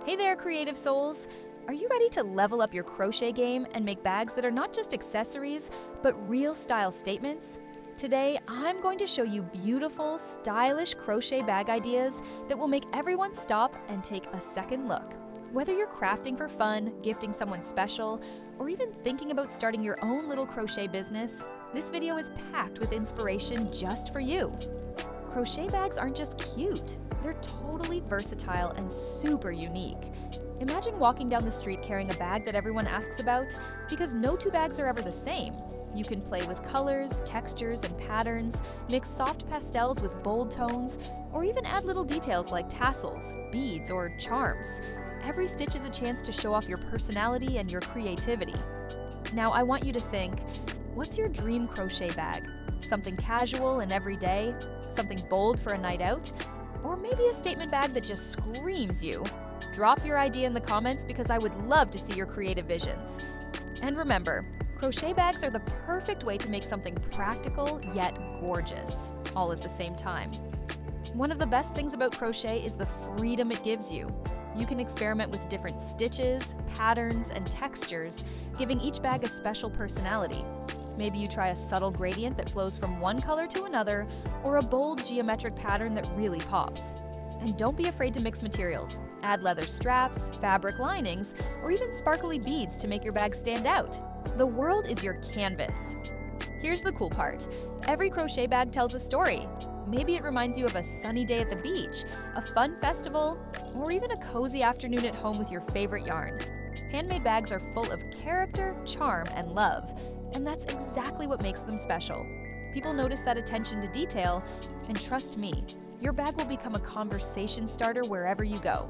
Hey there, creative souls! Are you ready to level up your crochet game and make bags that are not just accessories, but real style statements? Today, I'm going to show you beautiful, stylish crochet bag ideas that will make everyone stop and take a second look. Whether you're crafting for fun, gifting someone special, or even thinking about starting your own little crochet business, this video is packed with inspiration just for you. Crochet bags aren't just cute, they're totally versatile and super unique. Imagine walking down the street carrying a bag that everyone asks about, because no two bags are ever the same. You can play with colors, textures, and patterns, mix soft pastels with bold tones, or even add little details like tassels, beads, or charms. Every stitch is a chance to show off your personality and your creativity. Now I want you to think, what's your dream crochet bag? Something casual and everyday? Something bold for a night out? Or maybe a statement bag that just screams you? Drop your idea in the comments because I would love to see your creative visions. And remember, crochet bags are the perfect way to make something practical yet gorgeous, all at the same time. One of the best things about crochet is the freedom it gives you. You can experiment with different stitches, patterns, and textures, giving each bag a special personality. Maybe you try a subtle gradient that flows from one color to another, or a bold geometric pattern that really pops. And don't be afraid to mix materials. Add leather straps, fabric linings, or even sparkly beads to make your bag stand out. The world is your canvas. Here's the cool part. Every crochet bag tells a story. Maybe it reminds you of a sunny day at the beach, a fun festival, or even a cozy afternoon at home with your favorite yarn. Handmade bags are full of character, charm, and love, and that's exactly what makes them special. People notice that attention to detail, and trust me, your bag will become a conversation starter wherever you go.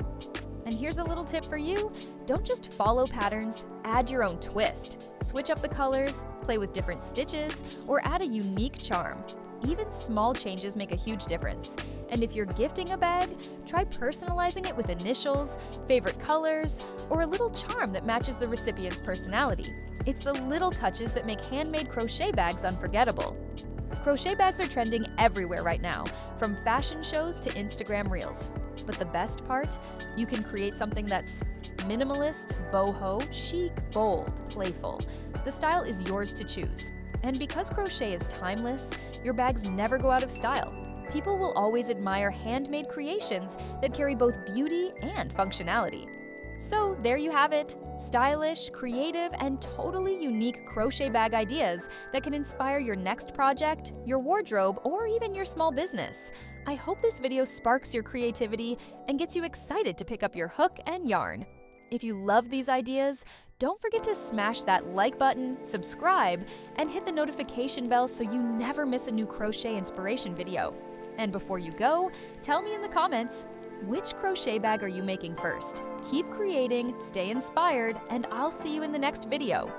And here's a little tip for you: don't just follow patterns, add your own twist. Switch up the colors, play with different stitches, or add a unique charm. Even small changes make a huge difference. And if you're gifting a bag, try personalizing it with initials, favorite colors, or a little charm that matches the recipient's personality. It's the little touches that make handmade crochet bags unforgettable. Crochet bags are trending everywhere right now, from fashion shows to Instagram reels. But the best part? You can create something that's minimalist, boho, chic, bold, playful. The style is yours to choose. And because crochet is timeless, your bags never go out of style. People will always admire handmade creations that carry both beauty and functionality. So there you have it, stylish, creative, and totally unique crochet bag ideas that can inspire your next project, your wardrobe, or even your small business. I hope this video sparks your creativity and gets you excited to pick up your hook and yarn. If you love these ideas, don't forget to smash that like button, subscribe, and hit the notification bell so you never miss a new crochet inspiration video. And before you go, tell me in the comments, which crochet bag are you making first? Keep creating, stay inspired, and I'll see you in the next video.